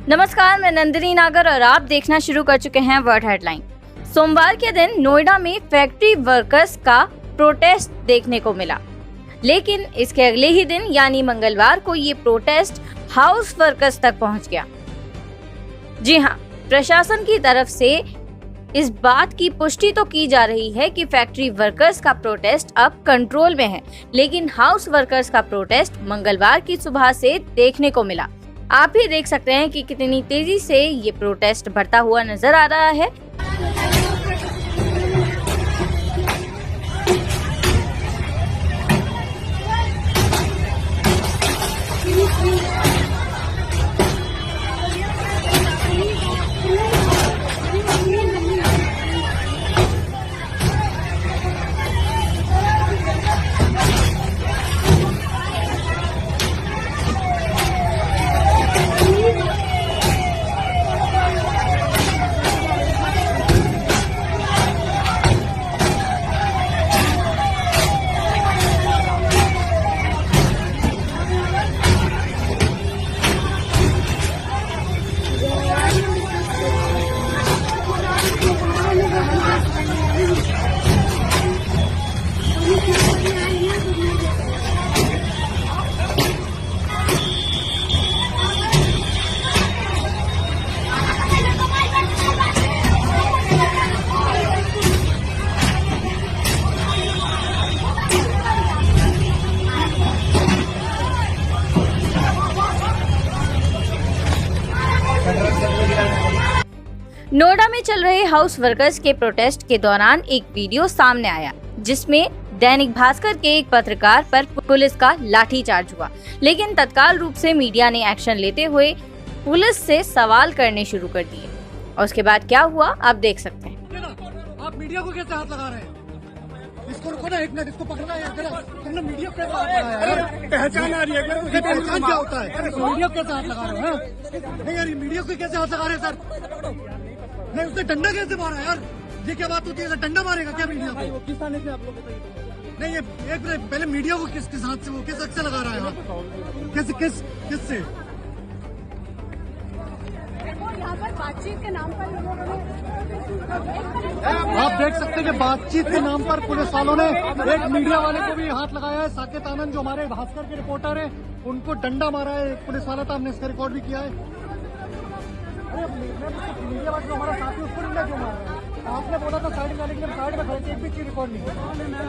नमस्कार, मैं नंदिनी नागर और आप देखना शुरू कर चुके हैं वर्ड हेडलाइन। सोमवार के दिन नोएडा में फैक्ट्री वर्कर्स का प्रोटेस्ट देखने को मिला, लेकिन इसके अगले ही दिन यानी मंगलवार को ये प्रोटेस्ट हाउस वर्कर्स तक पहुंच गया। जी हां, प्रशासन की तरफ से इस बात की पुष्टि तो की जा रही है कि फैक्ट्री वर्कर्स का प्रोटेस्ट अब कंट्रोल में है, लेकिन हाउस वर्कर्स का प्रोटेस्ट मंगलवार की सुबह से देखने को मिला। आप ही देख सकते हैं कि कितनी तेजी से ये प्रोटेस्ट बढ़ता हुआ नजर आ रहा है। नोएडा में चल रहे हाउस वर्कर्स के प्रोटेस्ट के दौरान एक वीडियो सामने आया, जिसमें दैनिक भास्कर के एक पत्रकार पर पुलिस का लाठीचार्ज हुआ, लेकिन तत्काल रूप से मीडिया ने एक्शन लेते हुए पुलिस से सवाल करने शुरू कर दिए। और उसके बाद क्या हुआ आप देख सकते हैं। आप मीडिया को कैसे हाथ लगा रहे हैं? इसको रुको ना, एक मिनट, इसको पकड़ना है। तुमने मीडिया को कैसे हाथ लगाया यार? पहचान आ रही है, पहचान क्या होता है? मीडिया को कैसे हाथ लगा रहे हो? नहीं यार, मीडिया को कैसे हाथ लगा रहे हैं सर? नहीं, उसने डंडा कैसे मारा यार? ये क्या बात होती है? डंडा मारेगा क्या मीडिया को? किस थाने से आप लोग बताइए। नहीं, ये एक मिनट, पहले मीडिया को किस हाथ से, वो किस हक से लगा रहा है हाथ? कैसे, किस से? यहाँ पर बातचीत के नाम पर आप देख सकते हैं कि बातचीत के नाम पर पुलिस वालों ने एक मीडिया वाले को भी हाथ लगाया है। साकेत आनंद जो हमारे भास्कर के रिपोर्टर हैं, उनको डंडा मारा है पुलिस वाला था। हमने इसका रिकॉर्ड भी किया है। मीडिया वाले जो हमारा साथी, उसको डंडा क्यों मार रहे हैं? आपने बोला था साइड में आने के लिए, साइड में खड़े थे, एक भी चीज रिकॉर्ड नहीं की,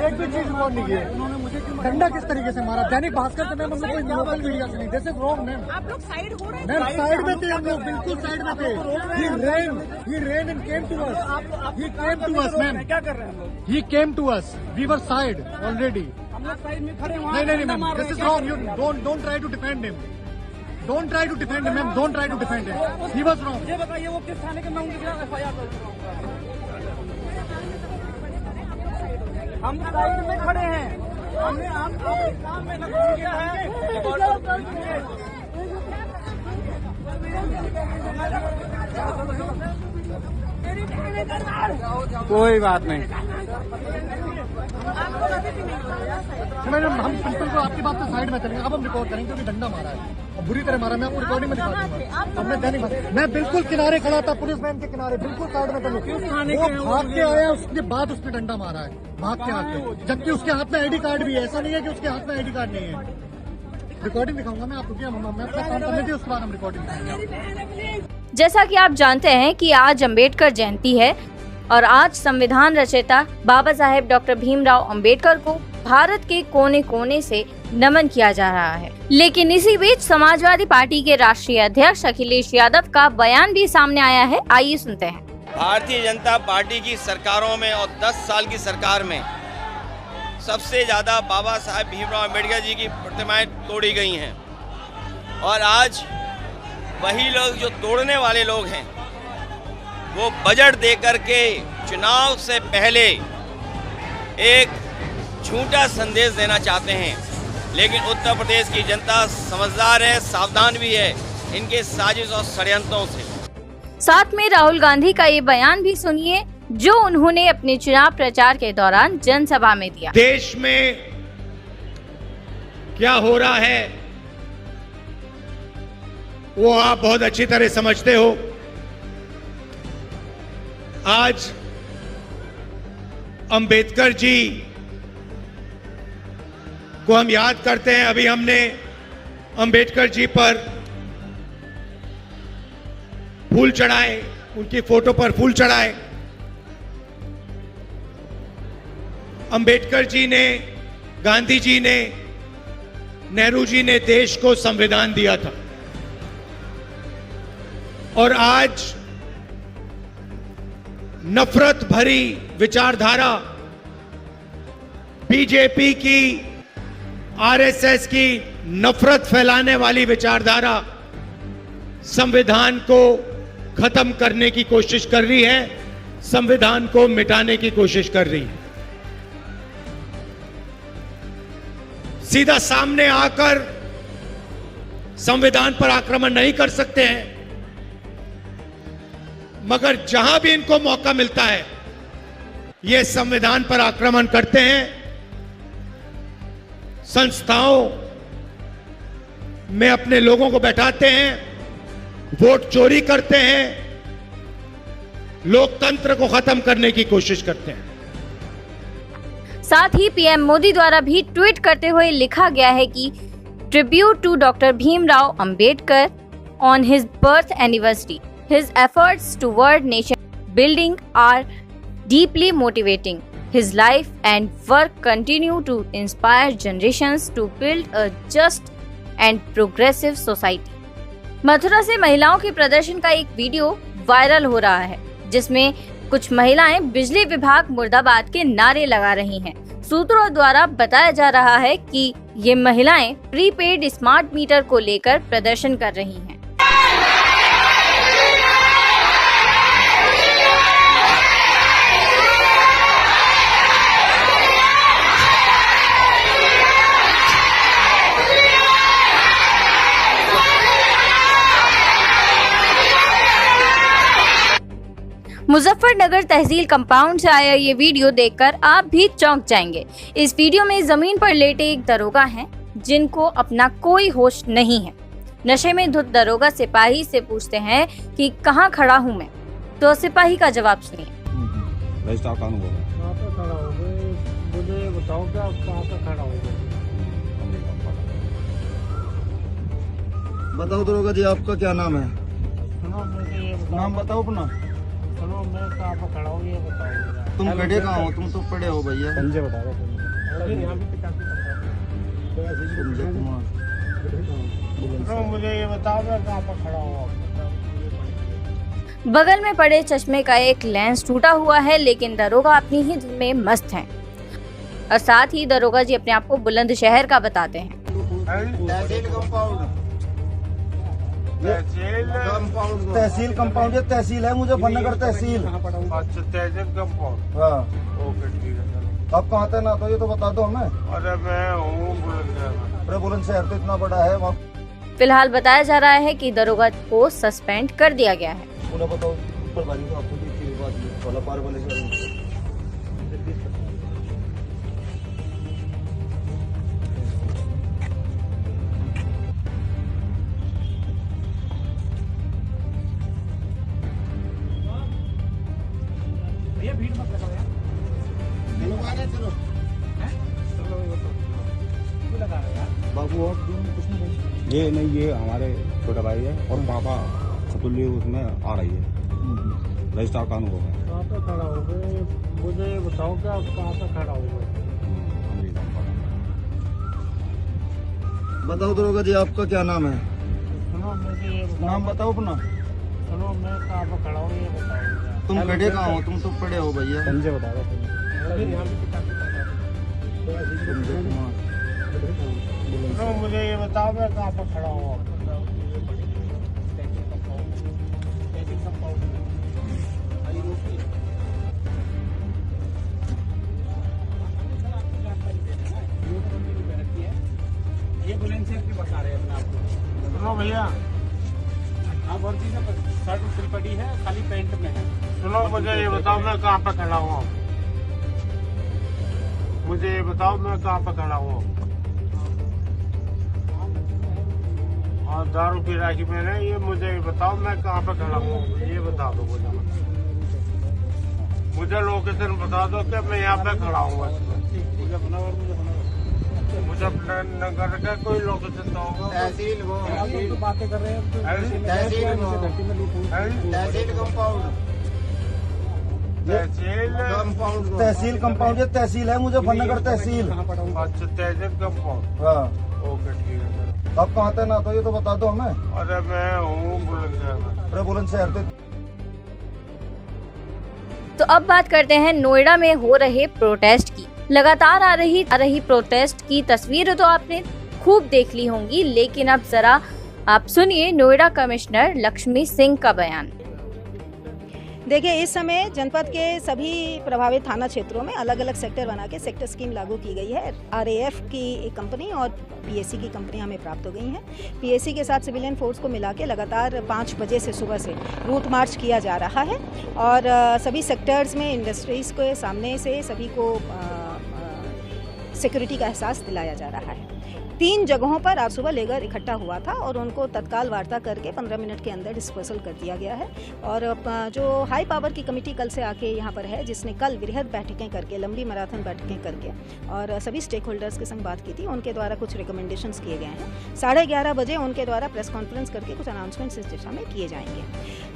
एक भी चीज रिकॉर्ड नहीं की है। उन्होंने मुझे डंडा किस तरीके से मारा? दैनिक भास्कर से मैम, हम लोग कोई लोकल मीडिया से नहीं। This is wrong ma'am. आप लोग साइड हो रहे हैं। मैम साइड में थे हम लोग, बिल्कुल साइड में थे। He ran and came to us. He came to us, ma'am. क्या कर रहे हैं? He came to us. We were side already. हम लोग साइड में खड़े हैं। नहीं ma'am, this is wrong. You don't try to defend him. Don't try to defend him, ma'am. Don't try to defend him. He was wrong. ये बताइए वो किस थाने के, मैं उनके खिलाफ FIR करूँगा। हम साइड में खड़े हैं। हमने आपको काम में लगा दिया है। कोई बात नहीं मैडम, हम बिल्कुल को आपकी बात तो साइड में चलेंगे। अब हम रिकॉर्ड करेंगे क्योंकि डंडा मारा है और बुरी तरह मारा। मैं आपको रिकॉर्डिंग में दिखा दूंगा। हमने दैनिक, मैं बिल्कुल किनारे खड़ा था, पुलिस वैन के किनारे, बिल्कुल साइड में था। वो भाग के आया, उसके बाद उसने डंडा मारा है भाग के हाथ, जबकि उसके हाथ में ID कार्ड भी है। ऐसा नहीं है कि उसके हाथ में ID कार्ड नहीं है। रिकॉर्डिंग दिखाऊंगा मैं आपको। मैं अपना काम करने थे, उसके बाद हम रिकॉर्डिंग दिखाएंगे। जैसा कि आप जानते हैं कि आज अम्बेडकर जयंती है और आज संविधान रचयिता बाबा साहेब डॉक्टर भीमराव अंबेडकर को भारत के कोने कोने से नमन किया जा रहा है। लेकिन इसी बीच समाजवादी पार्टी के राष्ट्रीय अध्यक्ष अखिलेश यादव का बयान भी सामने आया है। आइए सुनते हैं। भारतीय जनता पार्टी की सरकारों में और 10 साल की सरकार में सबसे ज्यादा बाबा साहेब भीमराव अंबेडकर जी की प्रतिमाएं तोड़ी गई हैं, और आज वही लोग जो तोड़ने वाले लोग हैं वो बजट दे करके चुनाव से पहले एक झूठा संदेश देना चाहते हैं। लेकिन उत्तर प्रदेश की जनता समझदार है, सावधान भी है इनके साजिश और षड्यंत्रों से। साथ में राहुल गांधी का ये बयान भी सुनिए जो उन्होंने अपने चुनाव प्रचार के दौरान जनसभा में दिया। देश में क्या हो रहा है वो आप बहुत अच्छी तरह समझते हो। आज अंबेडकर जी को हम याद करते हैं। अभी हमने अंबेडकर जी पर फूल चढ़ाए, उनकी फोटो पर फूल चढ़ाए। अंबेडकर जी ने, गांधी जी ने, नेहरू जी ने देश को संविधान दिया था और आज नफरत भरी विचारधारा बीजेपी की, आरएसएस की नफरत फैलाने वाली विचारधारा संविधान को खत्म करने की कोशिश कर रही है, संविधान को मिटाने की कोशिश कर रही है। सीधा सामने आकर संविधान पर आक्रमण नहीं कर सकते हैं, मगर जहां भी इनको मौका मिलता है ये संविधान पर आक्रमण करते हैं। संस्थाओं में अपने लोगों को बैठाते हैं, वोट चोरी करते हैं, लोकतंत्र को खत्म करने की कोशिश करते हैं। साथ ही पीएम मोदी द्वारा भी ट्वीट करते हुए लिखा गया है कि tribute to doctor Bhimrao Ambedkar on his birth anniversary, his efforts toward nation building are deeply motivating, his life and work continue to inspire generations to build a just and progressive society. Mathura से महिलाओं के प्रदर्शन का एक वीडियो वायरल हो रहा है, जिसमें कुछ महिलाएं बिजली विभाग मुर्दाबाद के नारे लगा रही हैं। सूत्रों द्वारा बताया जा रहा है कि ये महिलाएं प्रीपेड स्मार्ट मीटर को लेकर प्रदर्शन कर रही हैं। मुजफ्फरनगर तहसील कंपाउंड से आया ये वीडियो देखकर आप भी चौंक जाएंगे। इस वीडियो में जमीन पर लेटे एक दरोगा हैं, जिनको अपना कोई होश नहीं है। नशे में धुत दरोगा सिपाही से पूछते हैं कि कहाँ खड़ा हूँ मैं, तो सिपाही का जवाब सुनिए। कहाँ पे खड़ा हो गए, मुझे बताओ क्या कहाँ पे खड़ा हो गए? बताओ दरोगा जी, आपका क्या नाम है? सुनो मुझे ये बताओ, नाम बताओ अपना। सुनो मैं कहाँ पे खड़ा हूँ ये बताओ। तुम खड़े कहाँ हो? तुम तो पड़े हो भैया। संजय बता रहे संजय कुमार। सुनो मुझे ये बताओ मैं कहाँ पे खड़ा हूँ। बगल में पड़े चश्मे का एक लेंस टूटा हुआ है, लेकिन दरोगा अपनी ही धुन में मस्त हैं। और साथ ही दरोगा जी अपने आप को बुलंदशहर का बताते हैं। तहसील कंपाउंड, ये तहसील है मुजफ्फरनगर तहसील। अच्छा तहसील कंपाउंड। हाँ ओके ठीक है चलो। आप कहाँ थे ना, तो ये तो बता दो हमें। अरे मैं हूँ बुलंदशहर। अरे बुलंदशहर तो इतना बड़ा है वहाँ। फिलहाल बताया जा रहा है कि दरोगा को सस्पेंड कर दिया गया है। उन्हें बताओ प्रभारी को, आपको भी बात वाला पार वाले शहर। बाबू और कुछ नहीं। ये नहीं, ये हमारे छोटा भाई है और पापा खतुल्ली उसमें आ रही है, रजिस्ट्रार कानून होगा। कहाँ पे खड़ा हो गए, मुझे बताओ क्या कहाँ पे खड़ा हो गए? बताओ दरोगा जी, आपका क्या नाम है? सुनो मुझे ये बताओ, नाम बताओ अपना। सुनो मैं कहाँ पे खड़ा हूँ ये बताओ। तुम खड़े कहाँ हो? तुम तो पड़े हो भैया। संजय बता रहे संजय कुमार। सुनो मुझे ये बताओ मैं कहाँ पे खड़ा हूँ। सुनो भैया, आप और चीजें शर्ट सिल पड़ी है, खाली पैंट में है। सुनो मुझे ये बताओ मैं कहाँ पे खड़ा हूँ। मुझे ये बताओ मैं कहाँ पे खड़ा हूँ। और दारू पी रखी मैंने, ये मुझे ये बताओ मैं कहाँ पे खड़ा हूँ, ये बता दो मुझे लोकेशन बता दो कि मैं यहाँ पे खड़ा हूँ। मुझे अपने नगर का कोई लोकेशन तो होगा। तहसील वो बातें कर रहे हैं तहसील कंपाउंड तहसील कंपाउंड, ये तहसील है मुजफ्फरनगर तहसील। अच्छा तहसील कंपाउंड, हाँ ओके ठीक है सर। अब कहाँ तैनात हो ये तो बता दो हमें। अरे मैं हूँ बुलंदशहर। अरे बुलंदशहर से। तो अब बात करते हैं नोएडा में हो रहे प्रोटेस्ट की। लगातार आ रही प्रोटेस्ट की तस्वीर तो आपने खूब देख ली होंगी, लेकिन अब जरा आप सुनिए नोएडा कमिश्नर लक्ष्मी सिंह का बयान। देखिए, इस समय जनपद के सभी प्रभावित थाना क्षेत्रों में अलग अलग सेक्टर बना के सेक्टर स्कीम लागू की गई है। RAF की एक कंपनी और PSC की कंपनी हमें प्राप्त हो गई हैं। PSC के साथ सिविलियन फोर्स को मिला के लगातार 5 बजे से सुबह से रूट मार्च किया जा रहा है और सभी सेक्टर्स में इंडस्ट्रीज़ के सामने से सभी को सिक्योरिटी का एहसास दिलाया जा रहा है। 3 जगहों पर आज सुबह लेगर इकट्ठा हुआ था और उनको तत्काल वार्ता करके 15 मिनट के अंदर डिस्पर्सल कर दिया गया है। और जो हाई पावर की कमेटी कल से आके यहाँ पर है, जिसने कल वृहद बैठकें करके, लंबी मैराथन बैठकें करके और सभी स्टेक होल्डर्स के संग बात की थी, उनके द्वारा कुछ रिकमेंडेशंस किए गए हैं। 11:30 बजे उनके द्वारा प्रेस कॉन्फ्रेंस करके कुछ अनाउंसमेंट्स इस दिशा में किए जाएंगे।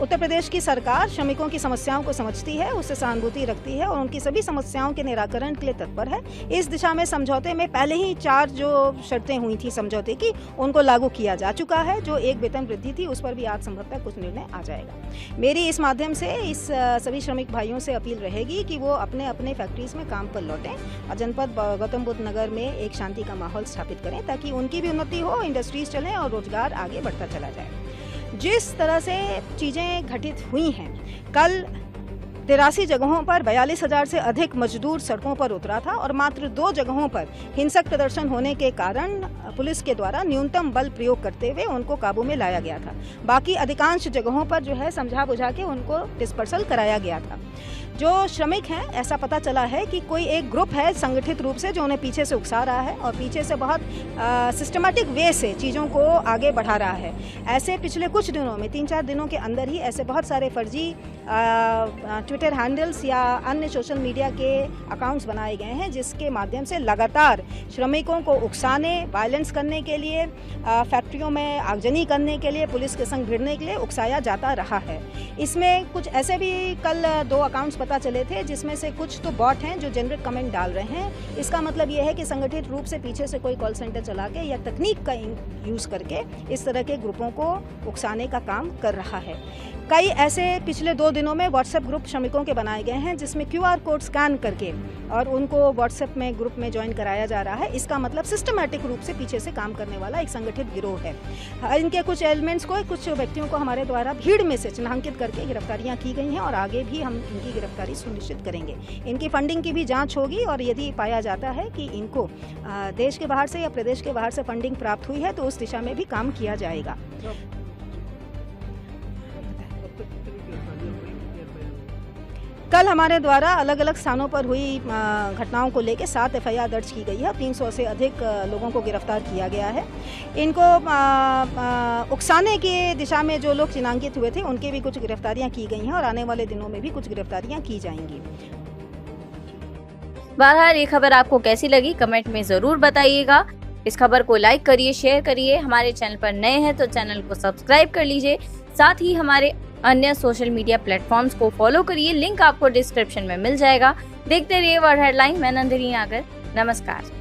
उत्तर प्रदेश की सरकार श्रमिकों की समस्याओं को समझती है, उससे सहानुभूति रखती है और उनकी सभी समस्याओं के निराकरण के लिए तत्पर है। इस दिशा में समझौते में पहले ही 4 जो शर्तें हुई थी समझौते की, उनको लागू किया जा चुका है। जो एक वेतन वृद्धि थी उस पर भी आज संभवतः कुछ निर्णय आ जाएगा। मेरी इस माध्यम से इस सभी श्रमिक भाइयों से अपील रहेगी कि वो अपने अपने फैक्ट्रीज में काम पर लौटें और जनपद गौतम बुद्ध नगर में एक शांति का माहौल स्थापित करें ताकि उनकी भी उन्नति हो, इंडस्ट्रीज चलें और रोजगार आगे बढ़ता चला जाए। जिस तरह से चीज़ें घटित हुई हैं, कल 83 जगहों पर 42,000 से अधिक मजदूर सड़कों पर उतरा था और मात्र 2 जगहों पर हिंसक प्रदर्शन होने के कारण पुलिस के द्वारा न्यूनतम बल प्रयोग करते हुए उनको काबू में लाया गया था। बाकी अधिकांश जगहों पर जो है समझा बुझा के उनको डिस्पर्सल कराया गया था। जो श्रमिक हैं, ऐसा पता चला है कि कोई एक ग्रुप है संगठित रूप से जो उन्हें पीछे से उकसा रहा है और पीछे से बहुत सिस्टमैटिक वे से चीज़ों को आगे बढ़ा रहा है। ऐसे पिछले कुछ दिनों में 3-4 दिनों के अंदर ही ऐसे बहुत सारे फर्जी ट्विटर हैंडल्स या अन्य सोशल मीडिया के अकाउंट्स बनाए गए हैं, जिसके माध्यम से लगातार श्रमिकों को उकसाने, वायलेंस करने के लिए, फैक्ट्रियों में आगजनी करने के लिए, पुलिस के संग भिड़ने के लिए उकसाया जाता रहा है। इसमें कुछ ऐसे भी कल 2 अकाउंट्स पता चले थे जिसमें से कुछ तो बॉट हैं जो जेनरिक कमेंट डाल रहे हैं। इसका मतलब ये है कि संगठित रूप से पीछे से कोई कॉल सेंटर चला के या तकनीक का यूज़ करके इस तरह के ग्रुपों को उकसाने का काम कर रहा है। कई ऐसे पिछले 2 दिनों में व्हाट्सएप ग्रुप श्रमिकों के बनाए गए हैं जिसमें QR कोड स्कैन करके और उनको व्हाट्सएप में ग्रुप में ज्वाइन कराया जा रहा है। इसका मतलब सिस्टमैटिक रूप से पीछे से काम करने वाला एक संगठित गिरोह है। इनके कुछ एलिमेंट्स को, कुछ व्यक्तियों को हमारे द्वारा भीड़ में से चिन्हांकित करके गिरफ्तारियां की गई हैं और आगे भी हम इनकी गिरफ्तारी सुनिश्चित करेंगे। इनकी फंडिंग की भी जाँच होगी और यदि पाया जाता है कि इनको देश के बाहर से या प्रदेश के बाहर से फंडिंग प्राप्त हुई है तो उस दिशा में भी काम किया जाएगा। कल हमारे द्वारा अलग अलग स्थानों पर हुई घटनाओं को लेकर 7 FIR दर्ज की गई है। 300 से अधिक लोगों को गिरफ्तार किया गया है। इनको उकसाने की दिशा में जो लोग चिन्हांकित हुए थे उनकी भी कुछ गिरफ्तारियां की गई हैं और आने वाले दिनों में भी कुछ गिरफ्तारियां की जाएंगी। बहरहाल ये खबर आपको कैसी लगी कमेंट में जरूर बताइएगा। इस खबर को लाइक करिए, शेयर करिए। हमारे चैनल पर नए हैं तो चैनल को सब्सक्राइब कर लीजिए। साथ ही हमारे अन्य सोशल मीडिया प्लेटफॉर्म्स को फॉलो करिए। लिंक आपको डिस्क्रिप्शन में मिल जाएगा। देखते रहिए वर्ल्ड हेडलाइन। मैं नंदिनी नागर, नमस्कार।